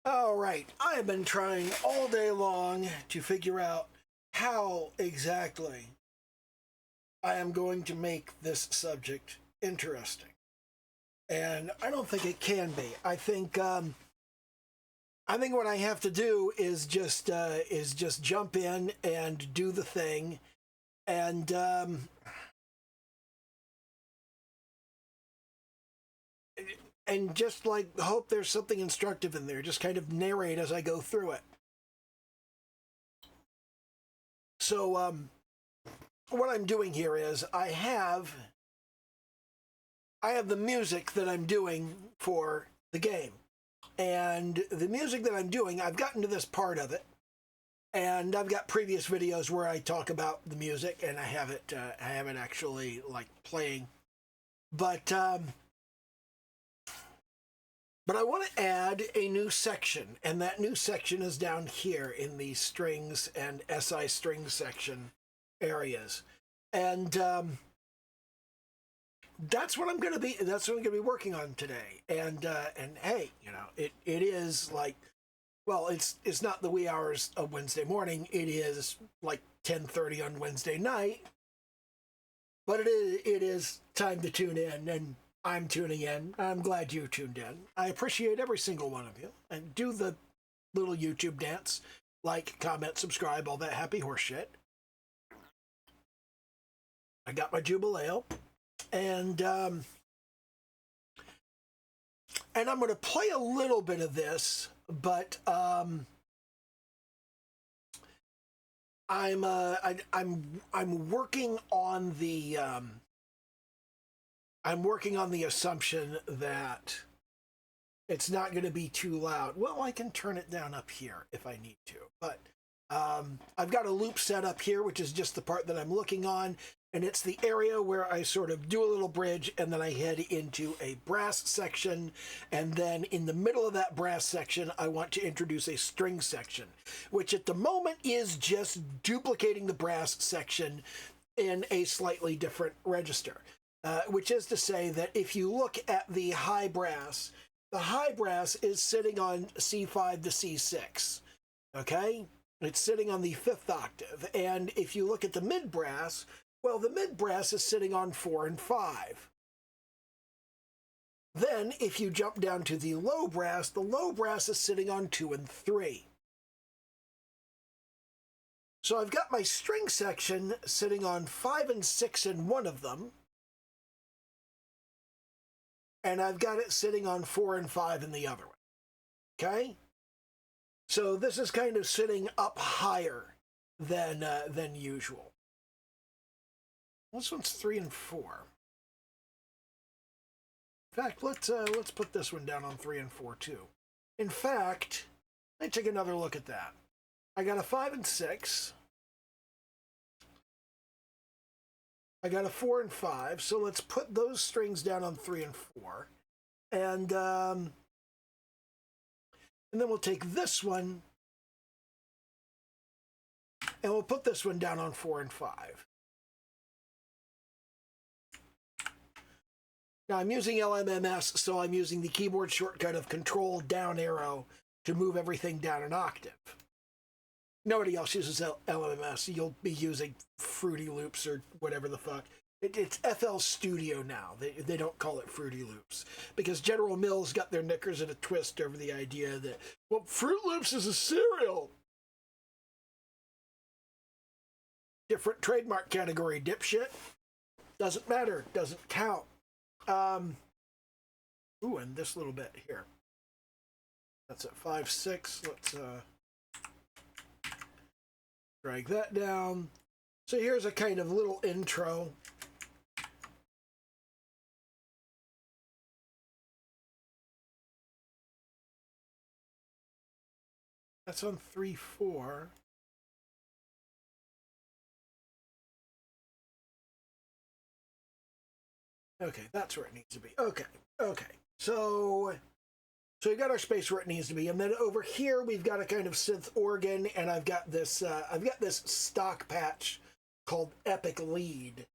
All right, I have been trying all day long to figure out how exactly I am going to make this subject interesting. And I don't think it can be. I think what I have to do is just jump in and do the thing, and just like hope there's something instructive in there. Just kind of narrate as I go through it. So what I'm doing here is I have the music that I'm doing for the game. And the music that I'm doing, I've gotten to this part of it, and I've got previous videos where I talk about the music, and I have it actually like playing. But I want to add a new section, and that new section is down here in the strings and SI string section areas, and that's what I'm going to be working on today. And hey, it is like, well, it's not the wee hours of Wednesday morning. It is like 10:30 on Wednesday night, but it is time to tune in, and I'm tuning in. I'm glad you tuned in. I appreciate every single one of you, and do the little YouTube dance, like, comment, subscribe, all that happy horse shit. I got my Jubileo. And I'm going to play a little bit of this, but I'm working on the assumption that it's not going to be too loud. Well, I can turn it down up here if I need to, but I've got a loop set up here, which is just the part that I'm looking on. And it's the area where I sort of do a little bridge, and then I head into a brass section. And then in the middle of that brass section, I want to introduce a string section, which at the moment is just duplicating the brass section in a slightly different register. Which is to say that if you look at the high brass is sitting on C5 to C6, okay? It's sitting on the 5th octave. And if you look at the mid brass, well, the mid brass is sitting on 4 and 5. Then, if you jump down to the low brass is sitting on 2 and 3. So I've got my string section sitting on 5 and 6 in one of them, and I've got it sitting on 4 and 5 in the other one. Okay? So this is kind of sitting up higher than usual. This one's 3 and 4. In fact, let's put this one down on 3 and 4 too. In fact, let's take another look at that. I got a 5 and 6. I got a 4 and 5. So let's put those strings down on 3 and 4, and then we'll take this one and we'll put this one down on 4 and 5. Now I'm using LMMS, so I'm using the keyboard shortcut of Control down arrow to move everything down an octave. Nobody else uses LMMS. You'll be using Fruity Loops or whatever the fuck. It's FL Studio now. They don't call it Fruity Loops, because General Mills got their knickers in a twist over the idea that, well, Fruit Loops is a cereal. Different trademark category, dipshit. Doesn't matter. Doesn't count. Ooh, and this little bit here. That's at 5/6. Let's drag that down. So here's a kind of little intro. That's on 3/4. Okay, that's where it needs to be. Okay. So we got our space where it needs to be, and then over here we've got a kind of synth organ, and I've got this stock patch called Epic Lead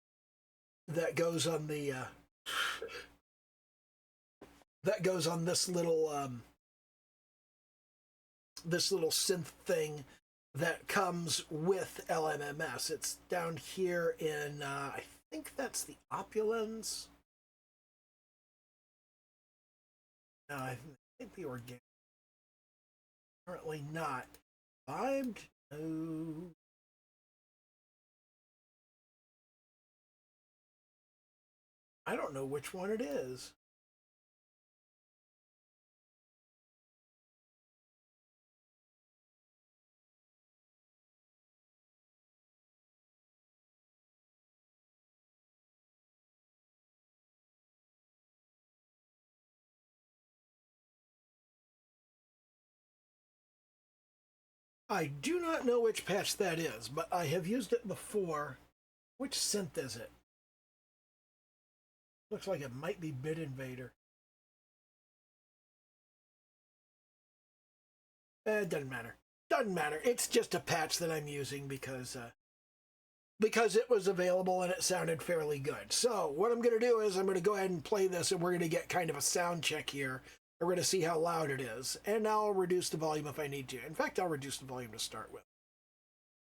that goes on the this little this little synth thing that comes with LMMS. It's down here in, I think that's the Opulence. No, I think the Organic. Currently not. Vibed? No. I don't know which one it is. I do not know which patch that is, but I have used it before. Which synth is it? Looks like it might be Bit Invader. It doesn't matter. Doesn't matter. It's just a patch that I'm using because it was available and it sounded fairly good. So what I'm going to do is I'm going to go ahead and play this, and we're going to get kind of a sound check here. We're going to see how loud it is, and I'll reduce the volume if I need to. In fact, I'll reduce the volume to start with.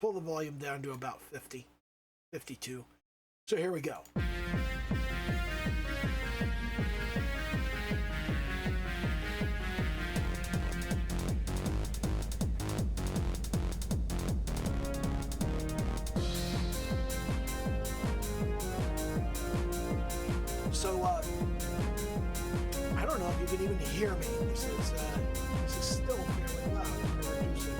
Pull the volume down to about 50, 52. So here we go. So, I don't know if you can even hear me. This is still fairly loud. I'm going to reduce it.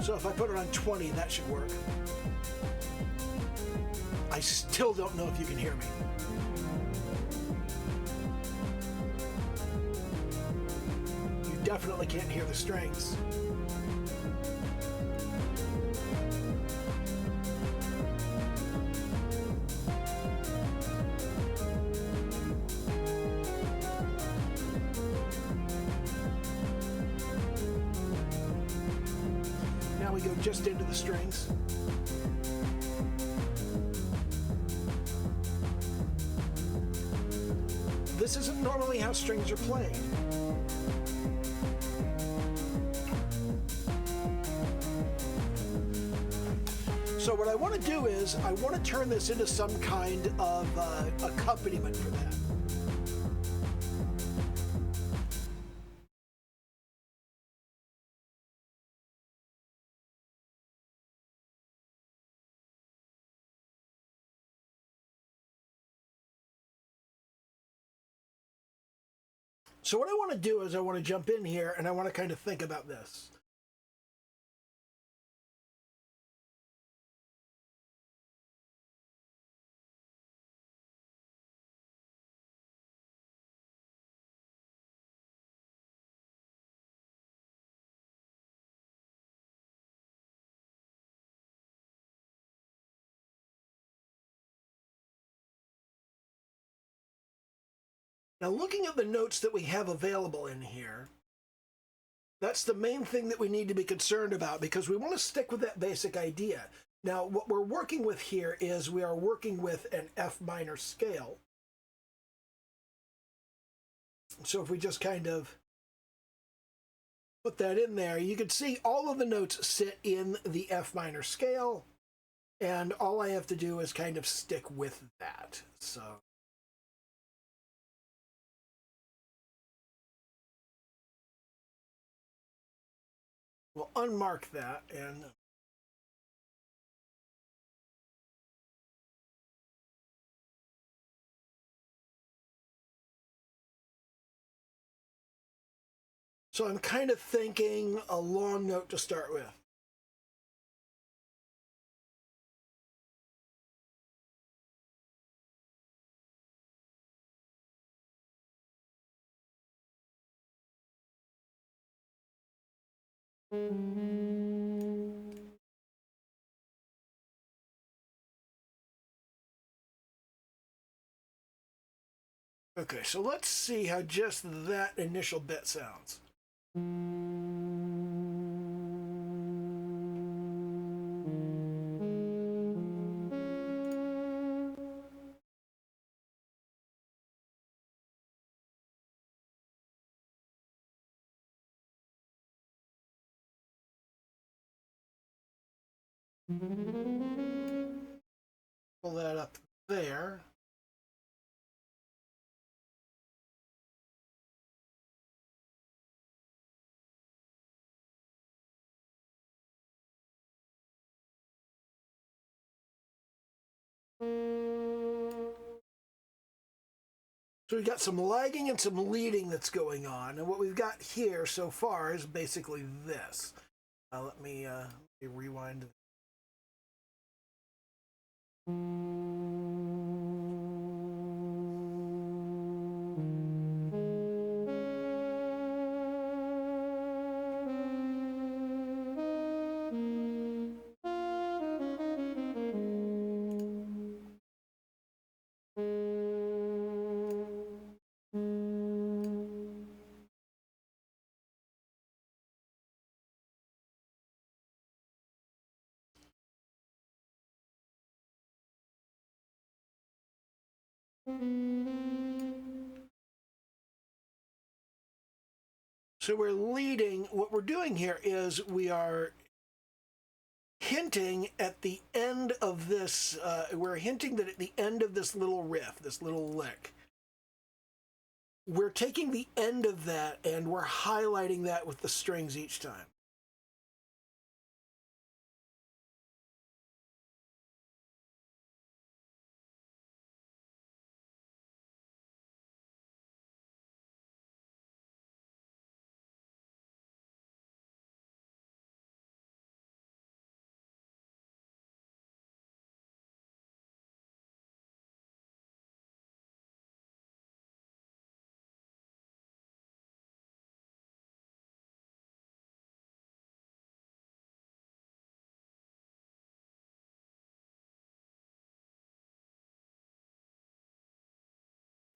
So if I put it on 20, that should work. I still don't know if you can hear me. You definitely can't hear the strings. We go just into the strings. This isn't normally how strings are played. So what I want to do is I want to turn this into some kind of accompaniment for that. So what I want to do is I want to jump in here and I want to kind of think about this. Now, looking at the notes that we have available in here, that's the main thing that we need to be concerned about, because we want to stick with that basic idea. Now, what we're working with here is we are working with an F minor scale. So if we just kind of put that in there, you can see all of the notes sit in the F minor scale, and all I have to do is kind of stick with that. So we'll unmark that, and so I'm kind of thinking a long note to start with. Okay, so let's see how just that initial bit sounds. Pull that up there. So we've got some lagging and some leading that's going on. And what we've got here so far is basically this. Let me rewind. So we're leading. What we're doing here is we are hinting at the end of this. We're hinting that at the end of this little riff, this little lick, we're taking the end of that and we're highlighting that with the strings each time.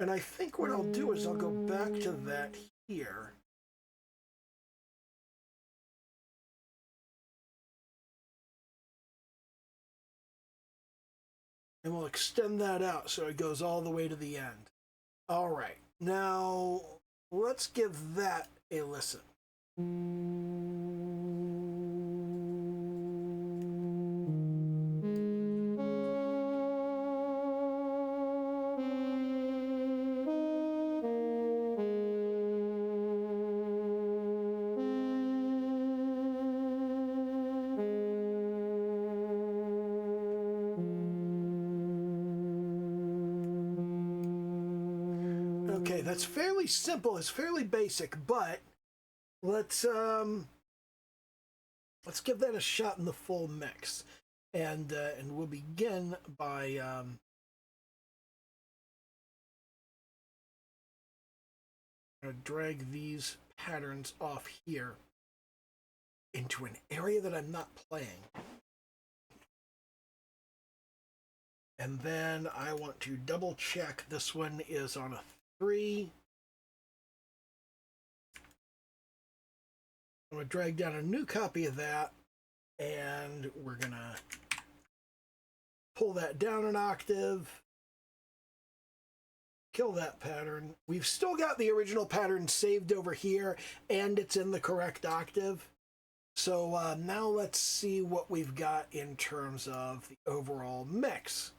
And I think what I'll do is I'll go back to that here. And we'll extend that out so it goes all the way to the end. All right, now let's give that a listen. Okay, that's fairly simple. It's fairly basic, but let's give that a shot in the full mix, and we'll begin by drag these patterns off here into an area that I'm not playing. And then I want to double check this one is on a 3. I'm going to drag down a new copy of that, and we're going to pull that down an octave, kill that pattern. We've still got the original pattern saved over here, and it's in the correct octave. So now let's see what we've got in terms of the overall mix.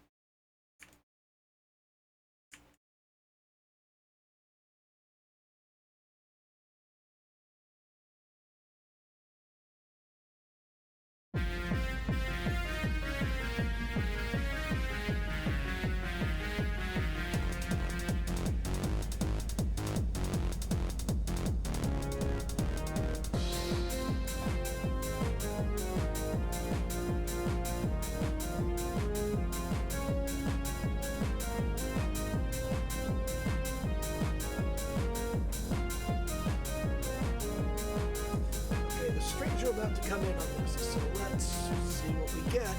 About to come in on this, so let's see what we get.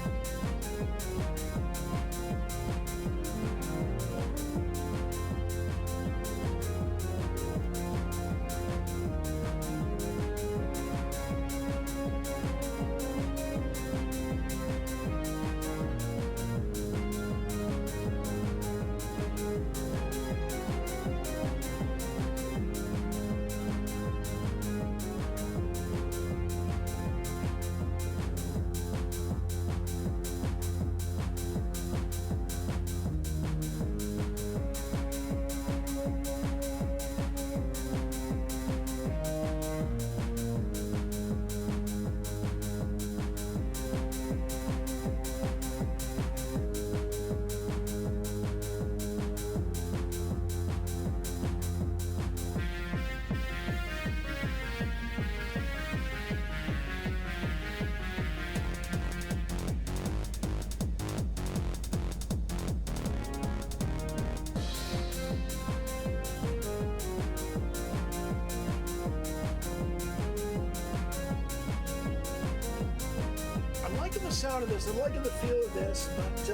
the sound of this. I'm liking the feel of this, but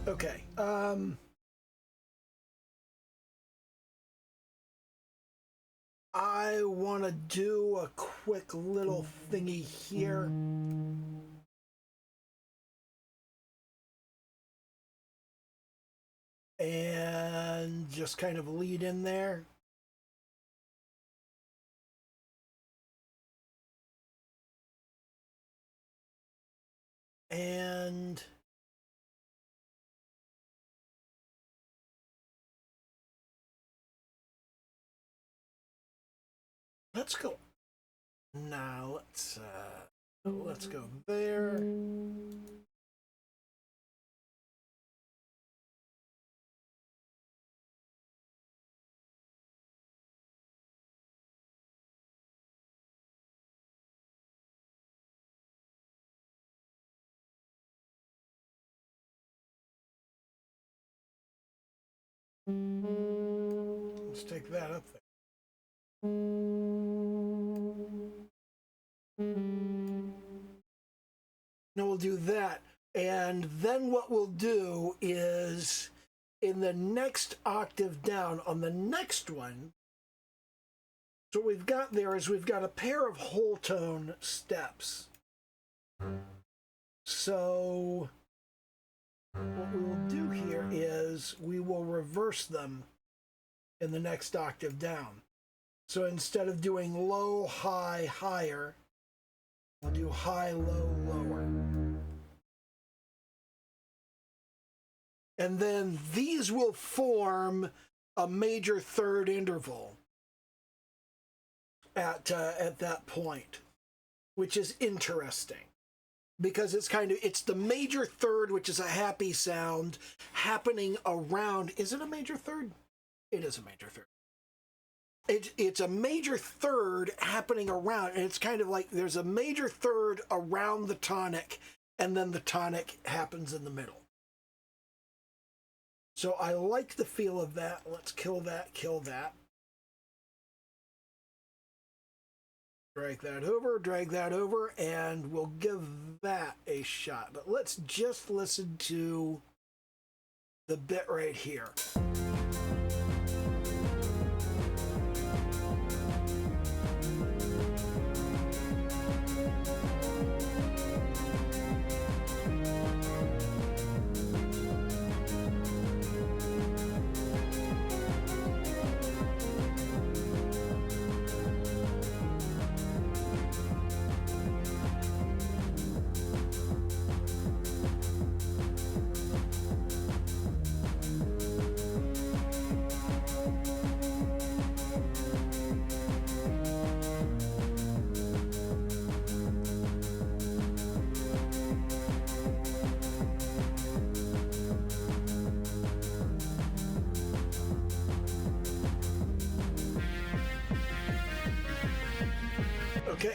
okay. I want to do a quick little thingy here. And just kind of lead in there. And let's go. Now let's go there. Let's take that up there. No, we'll do that. And then what we'll do is in the next octave down on the next one, so what we've got there is we've got a pair of whole tone steps. So what we will do here is we will reverse them in the next octave down. So instead of doing low, high, higher, we'll do high, low, lower. And then these will form a major third interval at that point, which is interesting because it's the major third, which is a happy sound happening around. Is it a major third? It is a major third. It's a major third happening around, and it's kind of like there's a major third around the tonic, and then the tonic happens in the middle. So I like the feel of that. Let's kill that, kill that. Drag that over, and we'll give that a shot. But let's just listen to the bit right here. Okay,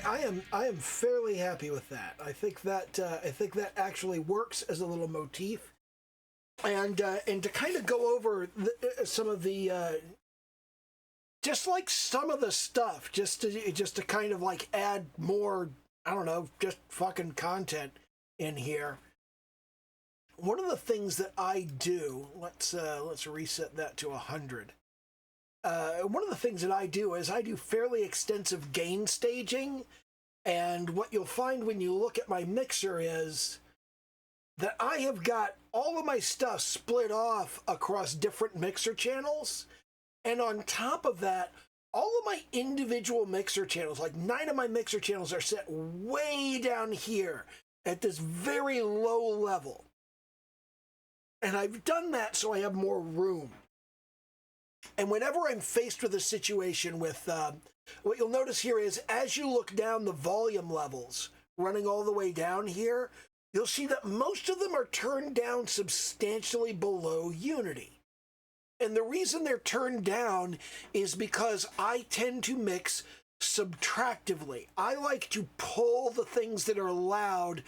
I am fairly happy with that. I think that actually works as a little motif, and to kind of go over some of the just like some of the stuff, just to kind of like add more, I don't know, just fucking content in here. One of the things that I do, let's reset that to 100. One of the things that I do is I do fairly extensive gain staging, and what you'll find when you look at my mixer is that I have got all of my stuff split off across different mixer channels, and on top of that, all of my individual mixer channels, like 9 of my mixer channels, are set way down here at this very low level. And I've done that so I have more room. And whenever I'm faced with a situation with, what you'll notice here is as you look down the volume levels, running all the way down here, you'll see that most of them are turned down substantially below unity. And the reason they're turned down is because I tend to mix subtractively. I like to pull the things that are loud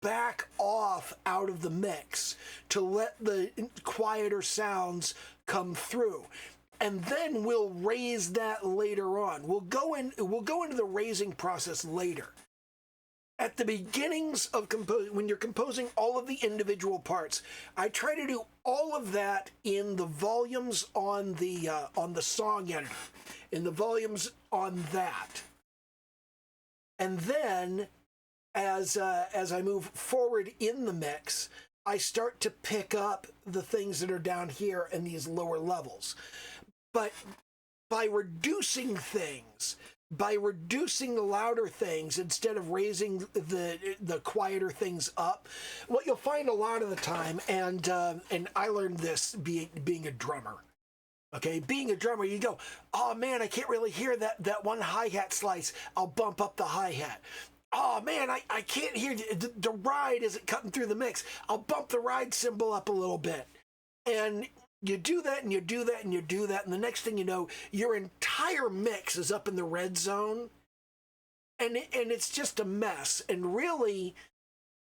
back off out of the mix to let the quieter sounds come through. And then we'll raise that later on. We'll go into the raising process later. At the beginnings of composing, when you're composing all of the individual parts, I try to do all of that in the volumes on the song editor, in the volumes on that. And then, as I move forward in the mix, I start to pick up the things that are down here in these lower levels. But by reducing things, by reducing the louder things instead of raising the quieter things up, what you'll find a lot of the time, and I learned this being a drummer. Okay, being a drummer, you go, oh man, I can't really hear that one hi-hat slice. I'll bump up the hi-hat. Oh man, I can't hear the ride isn't cutting through the mix. I'll bump the ride cymbal up a little bit. And you do that and you do that and you do that, and the next thing you know, your entire mix is up in the red zone, and it's just a mess. And really,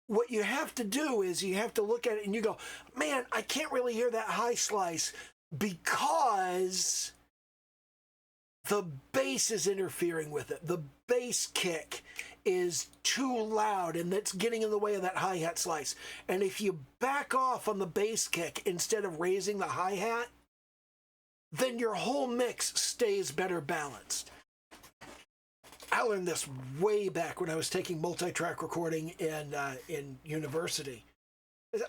what you have to do is you have to look at it and you go, man, I can't really hear that high slice because the bass is interfering with it. The bass kick is too loud, and that's getting in the way of that hi-hat slice. And if you back off on the bass kick instead of raising the hi-hat, then your whole mix stays better balanced. I learned this way back when I was taking multi-track recording in university.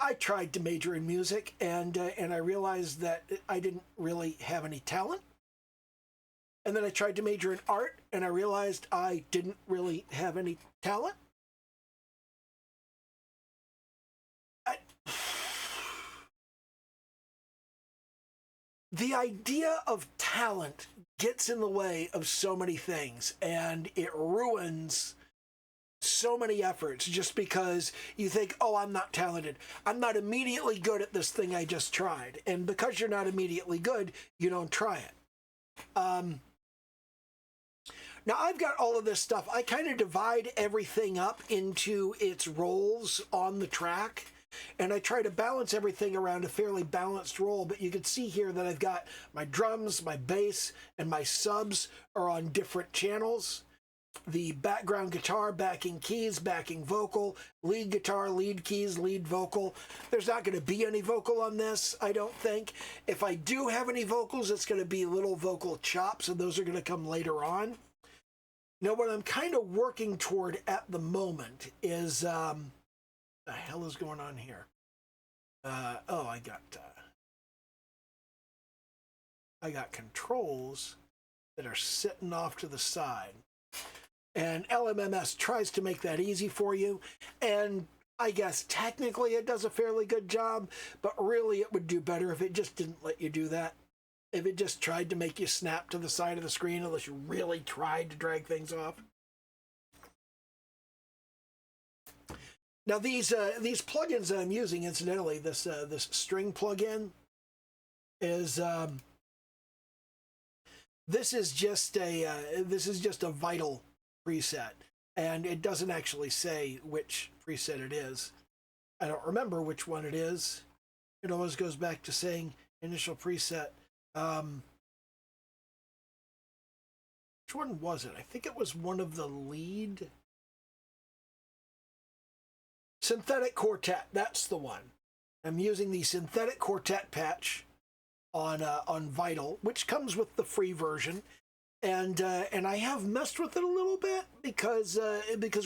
I tried to major in music, and I realized that I didn't really have any talent. And then I tried to major in art, and I realized I didn't really have any talent. The idea of talent gets in the way of so many things, and it ruins so many efforts just because you think, oh, I'm not talented. I'm not immediately good at this thing I just tried. And because you're not immediately good, you don't try it. Now, I've got all of this stuff. I kind of divide everything up into its roles on the track, and I try to balance everything around a fairly balanced role. But you can see here that I've got my drums, my bass, and my subs are on different channels. The background guitar, backing keys, backing vocal, lead guitar, lead keys, lead vocal. There's not going to be any vocal on this, I don't think. If I do have any vocals, it's going to be little vocal chops, and those are going to come later on. Now, what I'm kind of working toward at the moment is, the hell is going on here? I got controls that are sitting off to the side. And LMMS tries to make that easy for you. And I guess technically it does a fairly good job, but really it would do better if it just didn't let you do that. If it just tried to make you snap to the side of the screen unless you really tried to drag things off. Now these plugins that I'm using, incidentally, this string plugin is this is just a Vital preset, and it doesn't actually say which preset it is. I don't remember which one it is. It always goes back to saying initial preset. Which one was it? I think it was one of the lead. Synthetic Quartet, that's the one. I'm using the Synthetic Quartet patch on Vital, which comes with the free version. And I have messed with it a little bit because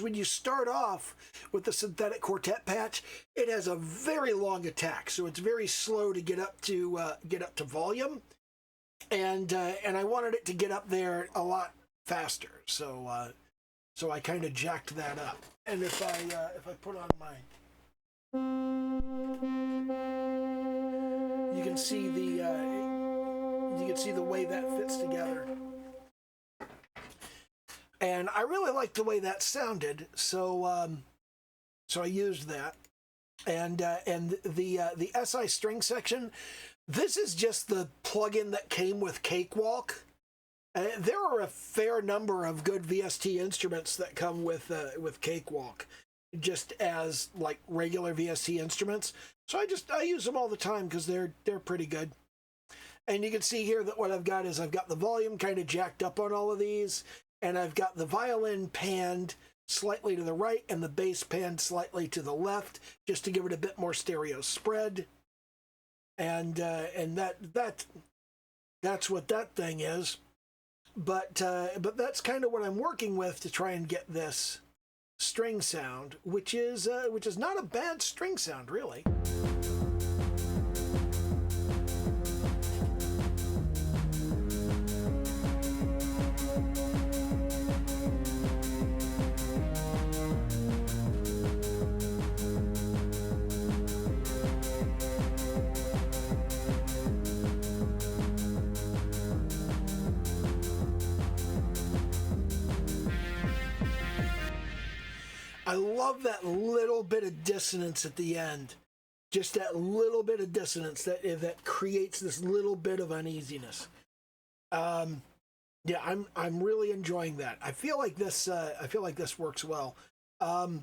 when you start off with the Synthetic Quartet patch, it has a very long attack, so it's very slow to get up to volume, and I wanted it to get up there a lot faster, so I kind of jacked that up. And if I put on my, you can see You can see the way that fits together. And I really liked the way that sounded, so so I used that. And the SI string section, this is just the plugin that came with Cakewalk. There are a fair number of good VST instruments that come with Cakewalk, just as like regular VST instruments. So I use them all the time because they're pretty good. And you can see here that what I've got is I've got the volume kind of jacked up on all of these, and I've got the violin panned slightly to the right and the bass panned slightly to the left, just to give it a bit more stereo spread. And that's what that thing is. But that's kind of what I'm working with to try and get this string sound, which is not a bad string sound, really. I love that little bit of dissonance at the end. Just that little bit of dissonance that creates this little bit of uneasiness. Yeah, I'm really enjoying that. I feel like this works well. Now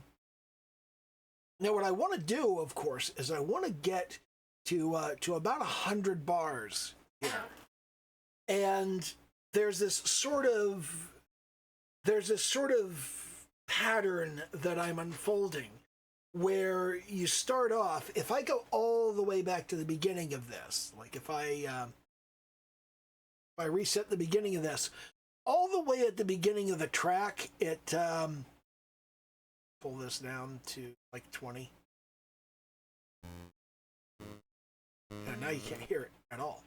what I want to do, of course, is I want to get to about 100 bars here. And there's this sort of pattern that I'm unfolding where you start off, if I go all the way back to the beginning of this, like if I reset the beginning of this, all the way at the beginning of the track, it pull this down to like 20. And now you can't hear it at all.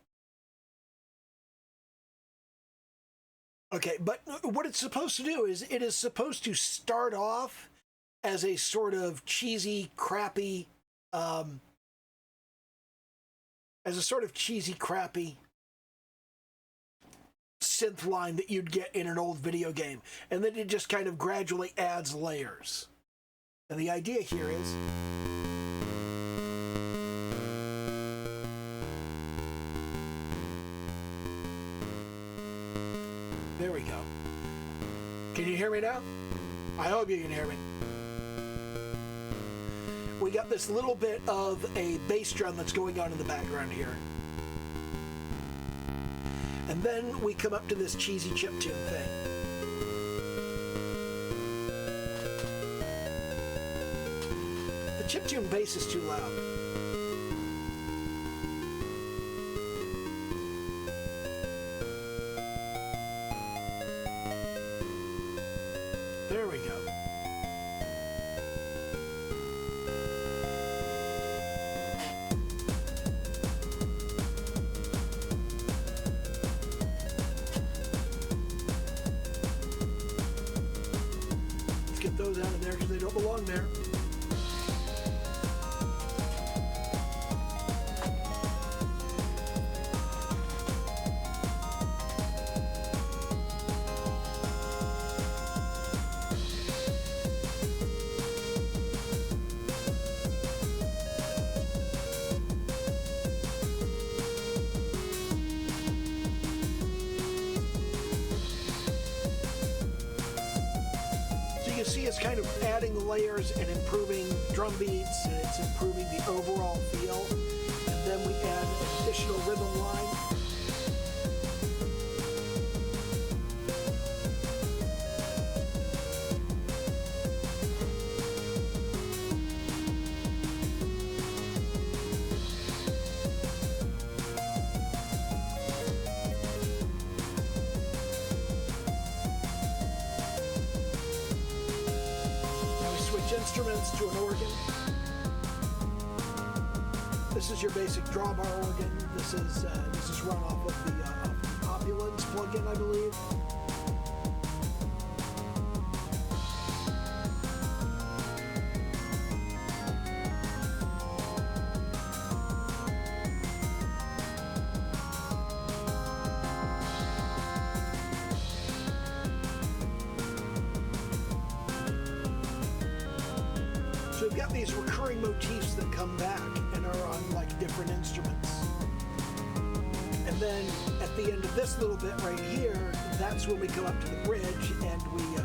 Okay, but what it's supposed to do is it is supposed to start off as a sort of cheesy, crappy, synth line that you'd get in an old video game. And then it just kind of gradually adds layers. And the idea here is... There we go. Can you hear me now? I hope you can hear me. We got this little bit of a bass drum that's going on in the background here. And then we come up to this cheesy chiptune thing. The chiptune bass is too loud. There we go. Let's get those out of there because they don't belong there. You see it's kind of adding layers and improving drum beats, and it's improving the overall feel. And then we add an additional rhythm line. Instruments to an organ. This is your basic drawbar organ. This is run off of the Opulence plugin, I believe. got these recurring motifs that come back and are on like different instruments. And then at the end of this little bit right here, that's when we come up to the bridge and we go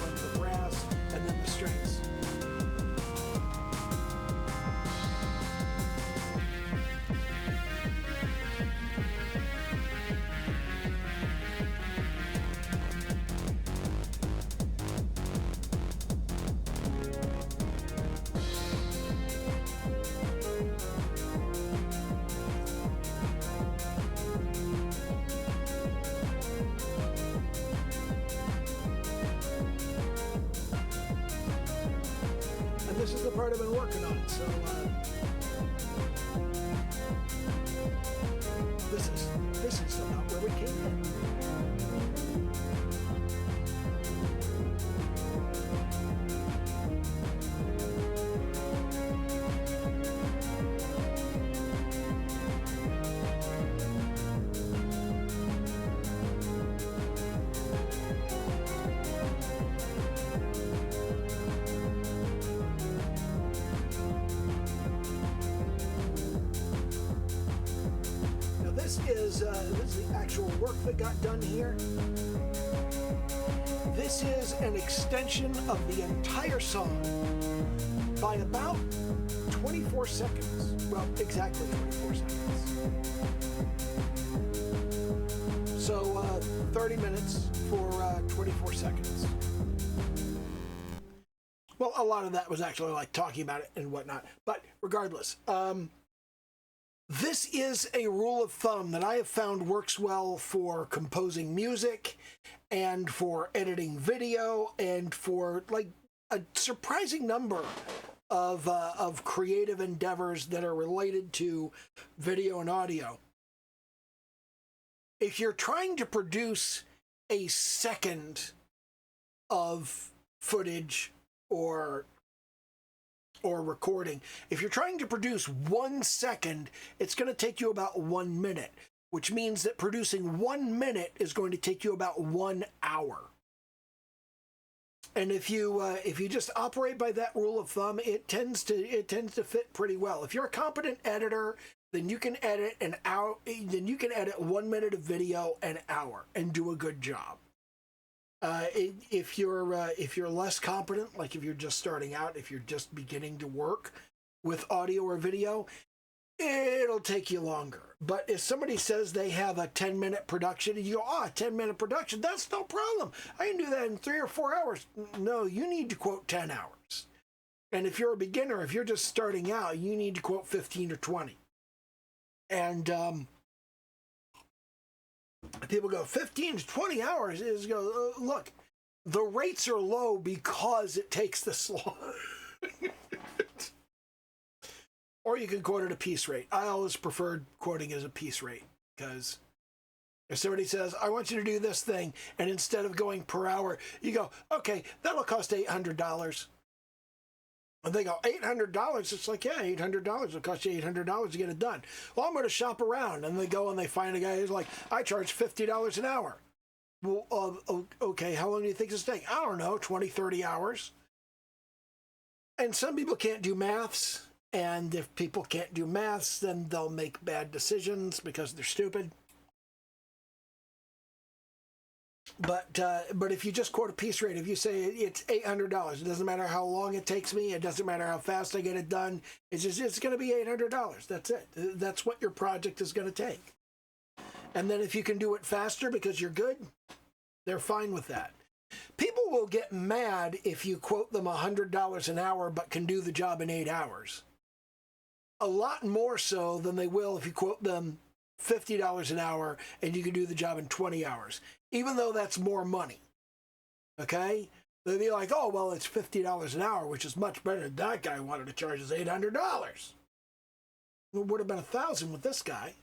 into the brass and then the strings. This is the part I've been working on, so this is about where we came in. This is the actual work that got done here. This is an extension of the entire song by about 24 seconds. Well, exactly 24 seconds. So 30 minutes for 24 seconds. Well, a lot of that was actually like talking about it and whatnot. But regardless, this is a rule of thumb that I have found works well for composing music and for editing video and for like a surprising number of creative endeavors that are related to video and audio. If you're trying to produce a second of footage or recording, if you're trying to produce 1 second, it's going to take you about 1 minute, which means that producing 1 minute is going to take you about 1 hour. And if you just operate by that rule of thumb, it tends to fit pretty well. If you're a competent editor, then you can edit an hour. Then you can edit 1 minute of video an hour and do a good job. If you're less competent, like if you're just starting out, if you're just beginning to work with audio or video, it'll take you longer. But if somebody says they have a 10-minute production and you go, a 10-minute production, that's no problem. I can do that in 3 or 4 hours. No, you need to quote 10 hours. And if you're a beginner, if you're just starting out, you need to quote 15 or 20. And people go 15 to 20 hours is go, look, the rates are low because it takes this long. Or you can quote it a piece rate. I always preferred quoting as a piece rate because if somebody says, I want you to do this thing, and instead of going per hour, you go, okay, that'll cost $800. And they go, $800? It's like, yeah, $800. It'll cost you $800 to get it done. Well, I'm going to shop around. And they go and they find a guy who's like, I charge $50 an hour. Well, okay, how long do you think this take? I don't know, 20, 30 hours. And some people can't do maths. And if people can't do maths, then they'll make bad decisions because they're stupid. But if you just quote a piece rate, if you say it's $800, it doesn't matter how long it takes me, it doesn't matter how fast I get it done, it's going to be $800. That's it. That's what your project is going to take. And then if you can do it faster because you're good, they're fine with that. People will get mad if you quote them $100 an hour but can do the job in 8 hours. A lot more so than they will if you quote them $50 an hour and you can do the job in 20 hours, even though that's more money. Okay? They'll be like, oh, well, it's $50 an hour, which is much better than that guy wanted to charge us $800. It would have been $1,000 with this guy.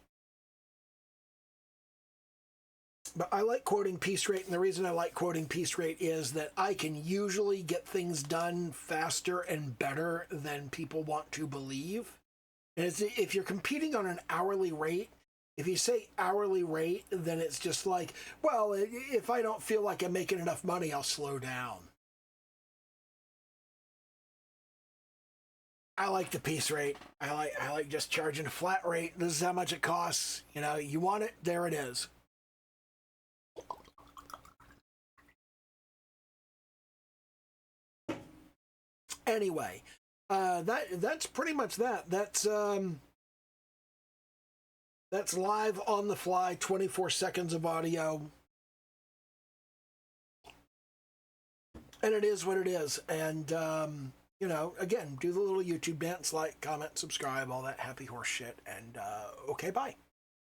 But I like quoting piece rate, and the reason I like quoting piece rate is that I can usually get things done faster and better than people want to believe. And if you're competing on an hourly rate, if you say hourly rate, then it's just like, well, if I don't feel like I'm making enough money, I'll slow down. I like the piece rate. I like just charging a flat rate. This is how much it costs. You know, you want it, there it is. Anyway, that's pretty much that. That's live on the fly, 24 seconds of audio. And it is what it is. And you know, again, do the little YouTube dance, like, comment, subscribe, all that happy horse shit. And okay, bye.